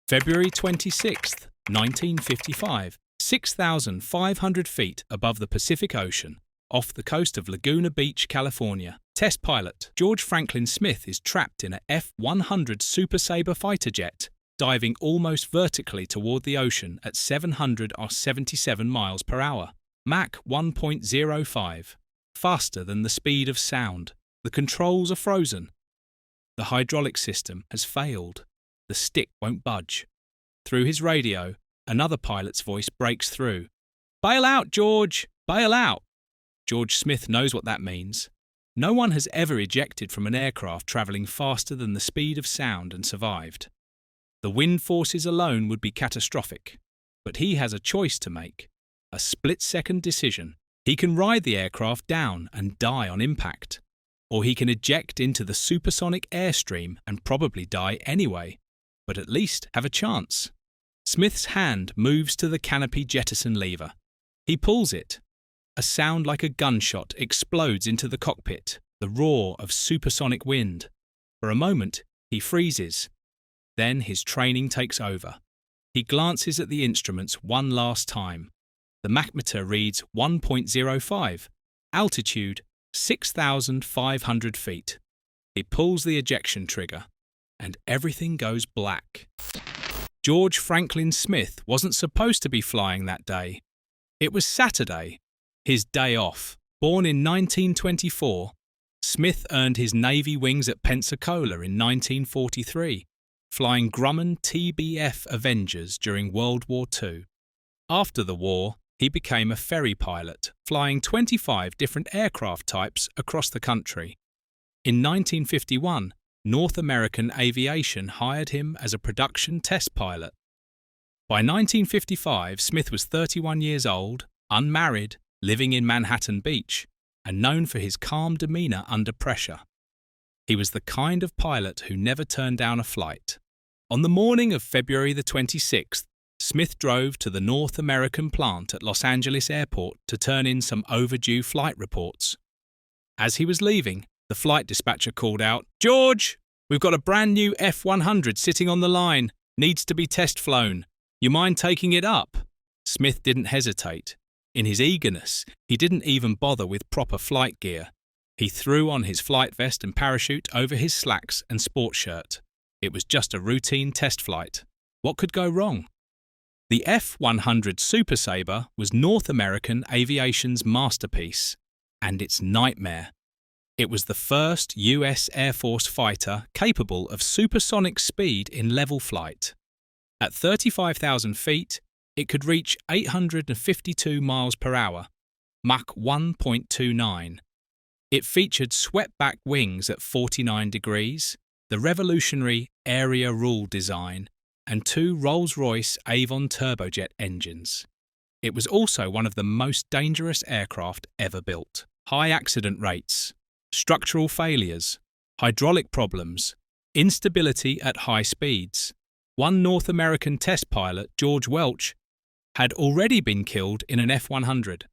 February 26th, 1955, 6,500 feet above the Pacific Ocean, off the coast of Laguna Beach, California. Test pilot George Franklin Smith is trapped in a F-100 Super Sabre fighter jet, diving almost vertically toward the ocean at 777 miles per hour. Mach 1.05, faster than the speed of sound. The controls are frozen. The hydraulic system has failed. The stick won't budge. Through his radio, another pilot's voice breaks through. "Bail out, George! Bail out!" George Smith knows what that means. No one has ever ejected from an aircraft travelling faster than the speed of sound and survived. The wind forces alone would be catastrophic, but he has a choice to make, a split-second decision. He can ride the aircraft down and die on impact, or he can eject into the supersonic airstream and probably die anyway, but at least have a chance. Smith's hand moves to the canopy jettison lever. He pulls it. A sound like a gunshot explodes into the cockpit, the roar of supersonic wind. For a moment, he freezes. Then his training takes over. He glances at the instruments one last time. The Mach-meter reads 1.05, altitude 6,500 feet. He pulls the ejection trigger, and everything goes black. George Franklin Smith wasn't supposed to be flying that day. It was Saturday, his day off. Born in 1924, Smith earned his Navy wings at Pensacola in 1943, flying Grumman TBF Avengers during World War II. After the war, he became a ferry pilot, flying 25 different aircraft types across the country. In 1951, North American Aviation hired him as a production test pilot. By 1955, Smith was 31 years old, unmarried, living in Manhattan Beach, and known for his calm demeanor under pressure. He was the kind of pilot who never turned down a flight. On the morning of February the 26th, Smith drove to the North American plant at Los Angeles Airport to turn in some overdue flight reports. As he was leaving, the flight dispatcher called out, "George, we've got a brand new F-100 sitting on the line. Needs to be test flown. You mind taking it up?" Smith didn't hesitate. In his eagerness, he didn't even bother with proper flight gear. He threw on his flight vest and parachute over his slacks and sports shirt. It was just a routine test flight. What could go wrong? The F-100 Super Sabre was North American aviation's masterpiece and its nightmare. It was the first US Air Force fighter capable of supersonic speed in level flight. At 35,000 feet, it could reach 852 miles per hour, Mach 1.29. It featured swept-back wings at 49 degrees, the revolutionary area rule design, and two Rolls-Royce Avon turbojet engines. It was also one of the most dangerous aircraft ever built. High accident rates, structural failures, hydraulic problems, instability at high speeds. One North American test pilot, George Welch, had already been killed in an F-100.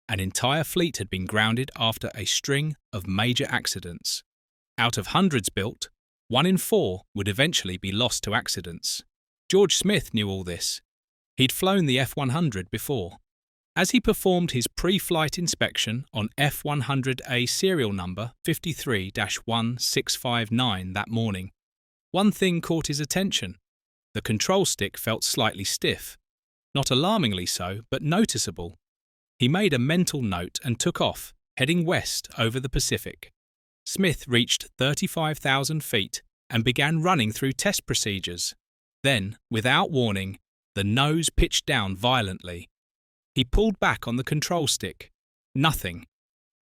An entire fleet had been grounded after a string of major accidents. Out of hundreds built, 1 in 4 would eventually be lost to accidents. George Smith knew all this. He'd flown the F-100 before. As he performed his pre-flight inspection on F-100A serial number 53-1659 that morning, one thing caught his attention. The control stick felt slightly stiff. Not alarmingly so, but noticeable. He made a mental note and took off, heading west over the Pacific. Smith reached 35,000 feet and began running through test procedures. Then, without warning, the nose pitched down violently. He pulled back on the control stick. Nothing.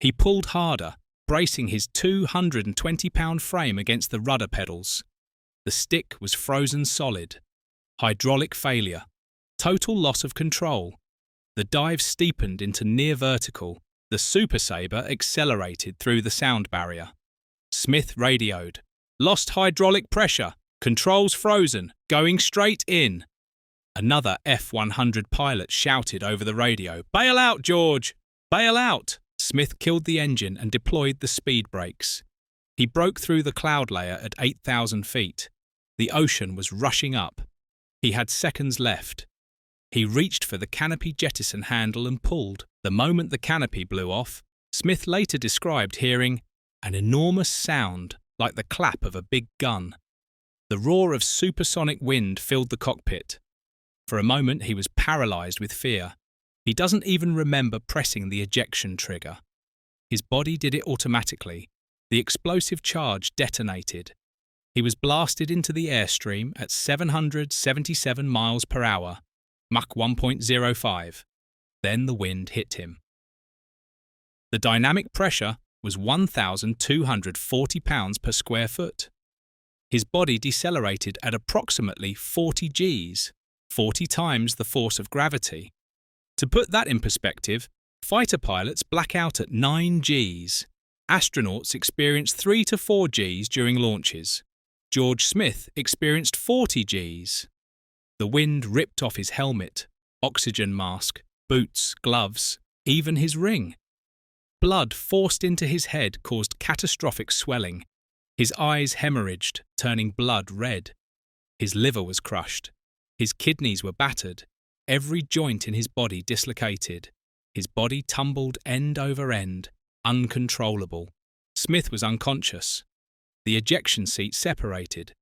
He pulled harder, bracing his 220-pound frame against the rudder pedals. The stick was frozen solid. Hydraulic failure. Total loss of control. The dive steepened into near vertical. The Super Sabre accelerated through the sound barrier. Smith radioed. "Lost hydraulic pressure. Controls frozen. Going straight in." Another F-100 pilot shouted over the radio, "Bail out, George! Bail out!" Smith killed the engine and deployed the speed brakes. He broke through the cloud layer at 8,000 feet. The ocean was rushing up. He had seconds left. He reached for the canopy jettison handle and pulled. The moment the canopy blew off, Smith later described hearing an enormous sound like the clap of a big gun. The roar of supersonic wind filled the cockpit. For a moment he was paralyzed with fear. He doesn't even remember pressing the ejection trigger. His body did it automatically. The explosive charge detonated. He was blasted into the airstream at 777 miles per hour, Mach 1.05. Then the wind hit him. The dynamic pressure was 1,240 pounds per square foot. His body decelerated at approximately 40 Gs, 40 times the force of gravity. To put that in perspective, fighter pilots black out at 9 Gs. Astronauts experience 3 to 4 Gs during launches. George Smith experienced 40 Gs. The wind ripped off his helmet, oxygen mask, boots, gloves, even his ring. Blood forced into his head caused catastrophic swelling. His eyes hemorrhaged, turning blood red. His liver was crushed. His kidneys were battered. Every joint in his body dislocated. His body tumbled end over end, uncontrollable. Smith was unconscious. The ejection seat separated.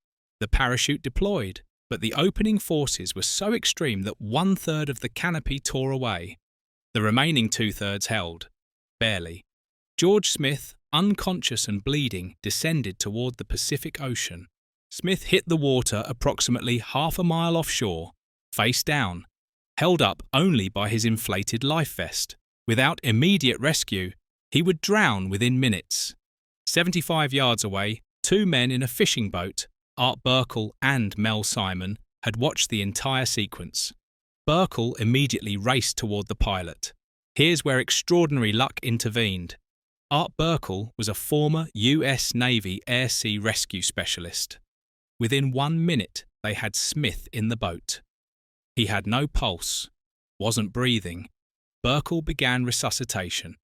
The parachute deployed, but the opening forces were so extreme that 1/3 of the canopy tore away. The remaining 2/3 held. Barely. George Smith, unconscious and bleeding, descended toward the Pacific Ocean. Smith hit the water approximately half a mile offshore, face down, held up only by his inflated life vest. Without immediate rescue, he would drown within minutes. 75 yards away, 2 men in a fishing boat, Art Berkell and Mel Simon, had watched the entire sequence. Berkell immediately raced toward the pilot. Here's where extraordinary luck intervened. Art Berkell was a former US Navy Air Sea Rescue Specialist. Within 1 minute, they had Smith in the boat. He had no pulse, wasn't breathing. Berkell began resuscitation.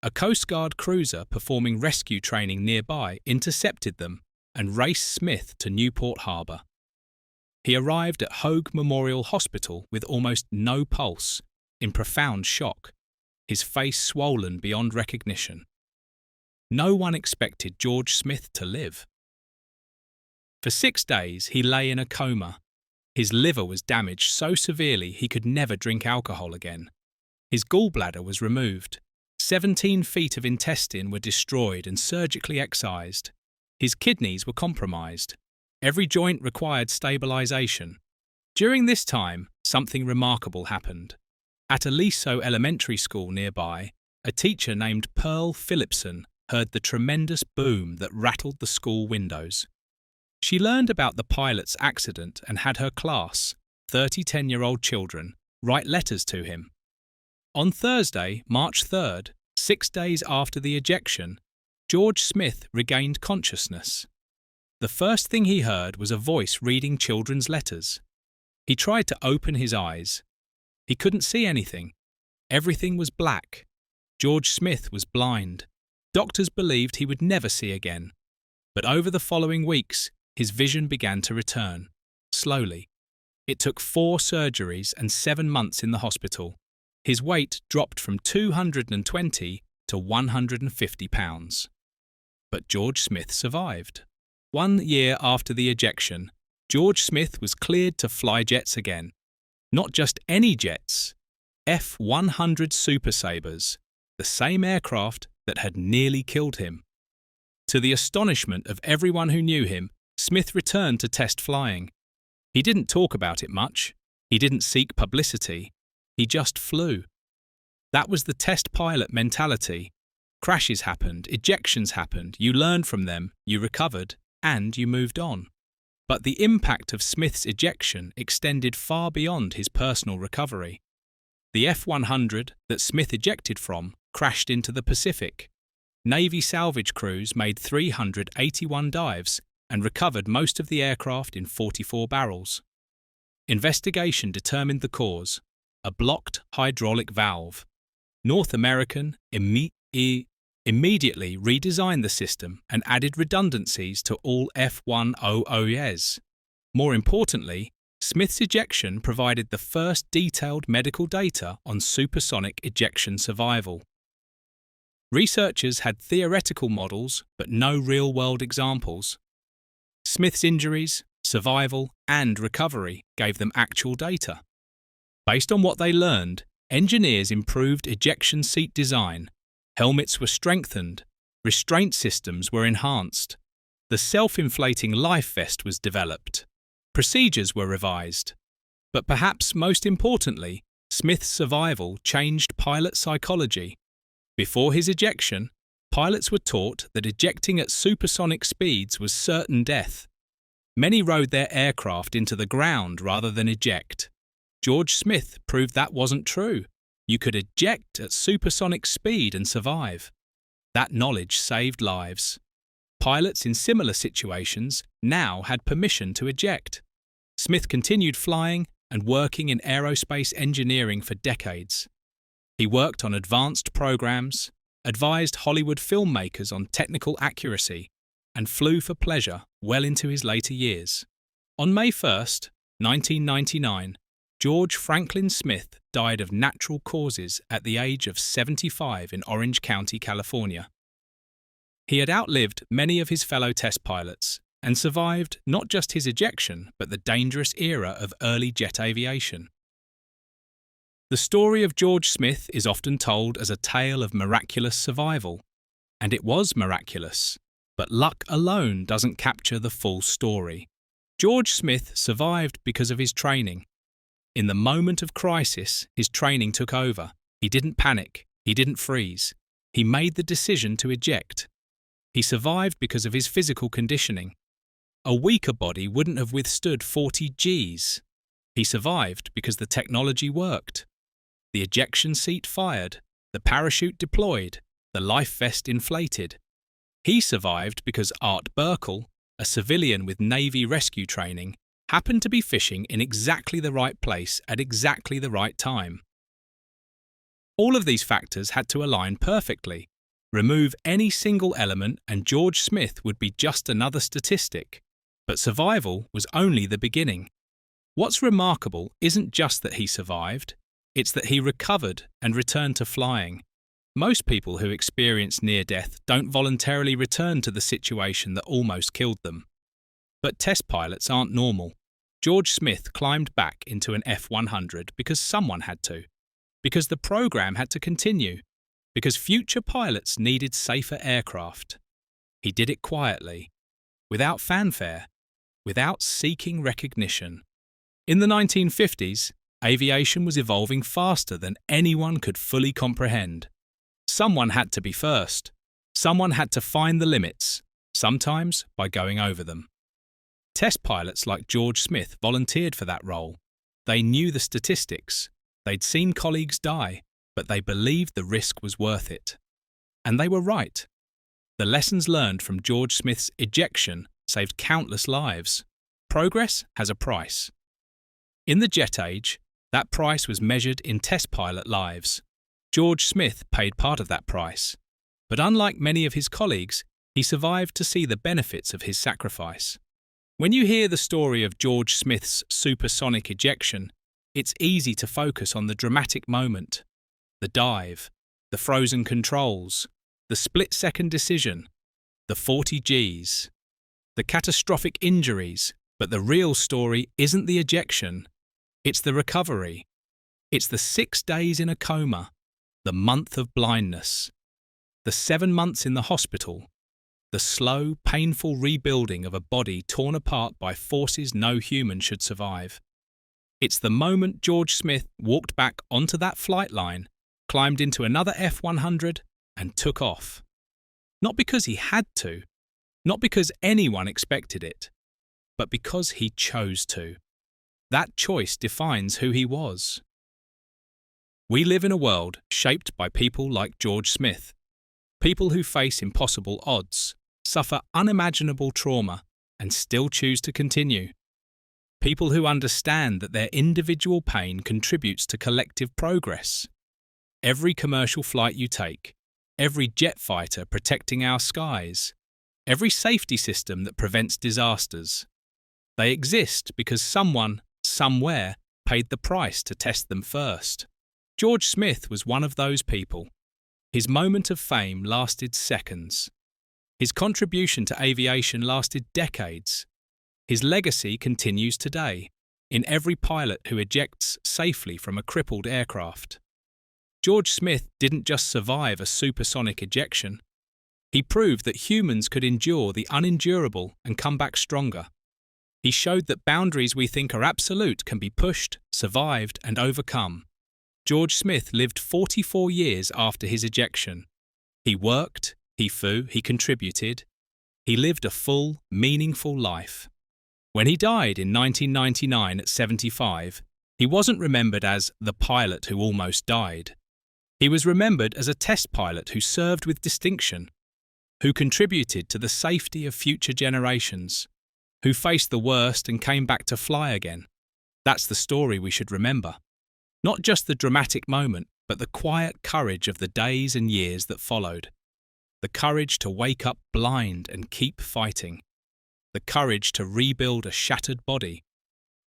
A Coast Guard cruiser performing rescue training nearby intercepted them and raced Smith to Newport Harbor. He arrived at Hoag Memorial Hospital with almost no pulse, in profound shock, his face swollen beyond recognition. No one expected George Smith to live. For 6 days he lay in a coma. His liver was damaged so severely he could never drink alcohol again. His gallbladder was removed. 17 feet of intestine were destroyed and surgically excised. His kidneys were compromised. Every joint required stabilization. During this time, something remarkable happened. At Aliso Elementary School nearby, a teacher named Pearl Phillipson heard the tremendous boom that rattled the school windows. She learned about the pilot's accident and had her class, 30 10-year-old children, write letters to him. On Thursday, March 3rd, 6 days after the ejection, George Smith regained consciousness. The first thing he heard was a voice reading children's letters. He tried to open his eyes. He couldn't see anything. Everything was black. George Smith was blind. Doctors believed he would never see again. But over the following weeks, his vision began to return, slowly. It took 4 surgeries and 7 months in the hospital. His weight dropped from 220 to 150 pounds. But George Smith survived. 1 year after the ejection, George Smith was cleared to fly jets again. Not just any jets, F-100 Super Sabres, the same aircraft that had nearly killed him. To the astonishment of everyone who knew him, Smith returned to test flying. He didn't talk about it much. He didn't seek publicity. He just flew. That was the test pilot mentality. Crashes happened, ejections happened, you learned from them, you recovered, and you moved on. But the impact of Smith's ejection extended far beyond his personal recovery. The F-100 that Smith ejected from crashed into the Pacific. Navy salvage crews made 381 dives and recovered most of the aircraft in 44 barrels. Investigation determined the cause: a blocked hydraulic valve. North American immediately redesigned the system and added redundancies to all F-100s. More importantly, Smith's ejection provided the first detailed medical data on supersonic ejection survival. Researchers had theoretical models but no real-world examples. Smith's injuries, survival, and recovery gave them actual data. Based on what they learned, engineers improved ejection seat design, helmets were strengthened, restraint systems were enhanced, the self-inflating life vest was developed, procedures were revised. But perhaps most importantly, Smith's survival changed pilot psychology. Before his ejection, pilots were taught that ejecting at supersonic speeds was certain death. Many rode their aircraft into the ground rather than eject. George Smith proved that wasn't true. You could eject at supersonic speed and survive. That knowledge saved lives. Pilots in similar situations now had permission to eject. Smith continued flying and working in aerospace engineering for decades. He worked on advanced programs, advised Hollywood filmmakers on technical accuracy, and flew for pleasure well into his later years. On May 1st, 1999, George Franklin Smith died of natural causes at the age of 75 in Orange County, California. He had outlived many of his fellow test pilots and survived not just his ejection but the dangerous era of early jet aviation. The story of George Smith is often told as a tale of miraculous survival, and it was miraculous, but luck alone doesn't capture the full story. George Smith survived because of his training. In the moment of crisis, his training took over. He didn't panic, he didn't freeze. He made the decision to eject. He survived because of his physical conditioning. A weaker body wouldn't have withstood 40 Gs. He survived because the technology worked. The ejection seat fired, the parachute deployed, the life vest inflated. He survived because Art Berkell, a civilian with Navy rescue training, happened to be fishing in exactly the right place at exactly the right time. All of these factors had to align perfectly. Remove any single element and George Smith would be just another statistic. But survival was only the beginning. What's remarkable isn't just that he survived, it's that he recovered and returned to flying. Most people who experience near-death don't voluntarily return to the situation that almost killed them. But test pilots aren't normal. George Smith climbed back into an F-100 because someone had to, because the program had to continue, because future pilots needed safer aircraft. He did it quietly, without fanfare, without seeking recognition. In the 1950s, aviation was evolving faster than anyone could fully comprehend. Someone had to be first. Someone had to find the limits, sometimes by going over them. Test pilots like George Smith volunteered for that role. They knew the statistics. They'd seen colleagues die, but they believed the risk was worth it. And they were right. The lessons learned from George Smith's ejection saved countless lives. Progress has a price. In the jet age, that price was measured in test pilot lives. George Smith paid part of that price. But unlike many of his colleagues, he survived to see the benefits of his sacrifice. When you hear the story of George Smith's supersonic ejection, it's easy to focus on the dramatic moment, the dive, the frozen controls, the split-second decision, the 40 Gs, the catastrophic injuries, but the real story isn't the ejection, it's the recovery. It's the 6 days in a coma, the month of blindness, the 7 months in the hospital, the slow, painful rebuilding of a body torn apart by forces no human should survive. It's the moment George Smith walked back onto that flight line, climbed into another F-100 and took off. Not because he had to, not because anyone expected it, but because he chose to. That choice defines who he was. We live in a world shaped by people like George Smith, people who face impossible odds, suffer unimaginable trauma, and still choose to continue. People who understand that their individual pain contributes to collective progress. Every commercial flight you take, every jet fighter protecting our skies, every safety system that prevents disasters. They exist because someone, somewhere paid the price to test them first. George Smith was one of those people. His moment of fame lasted seconds. His contribution to aviation lasted decades. His legacy continues today, in every pilot who ejects safely from a crippled aircraft. George Smith didn't just survive a supersonic ejection. He proved that humans could endure the unendurable and come back stronger. He showed that boundaries we think are absolute can be pushed, survived, and overcome. George Smith lived 44 years after his ejection. He worked, he flew, he contributed. He lived a full, meaningful life. When he died in 1999 at 75, he wasn't remembered as the pilot who almost died. He was remembered as a test pilot who served with distinction, who contributed to the safety of future generations, who faced the worst and came back to fly again. That's the story we should remember. Not just the dramatic moment, but the quiet courage of the days and years that followed. The courage to wake up blind and keep fighting. The courage to rebuild a shattered body.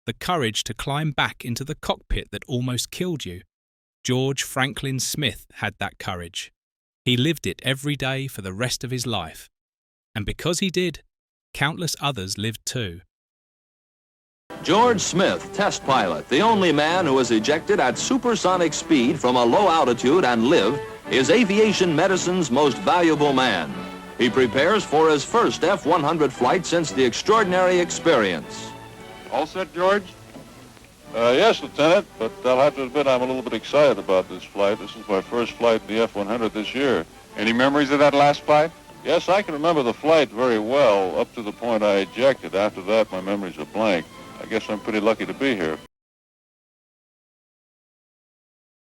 The courage to climb back into the cockpit that almost killed you. George Franklin Smith had that courage. He lived it every day for the rest of his life. And because he did, countless others lived too. George Smith, test pilot, the only man who was ejected at supersonic speed from a low altitude and lived, is aviation medicine's most valuable man. He prepares for his first F-100 flight since the extraordinary experience. All set, George? Yes, Lieutenant, but I'll have to admit I'm a little bit excited about this flight. This is my first flight in the F-100 this year. Any memories of that last flight? Yes, I can remember the flight very well, up to the point I ejected. After that, my memories are blank. I guess I'm pretty lucky to be here.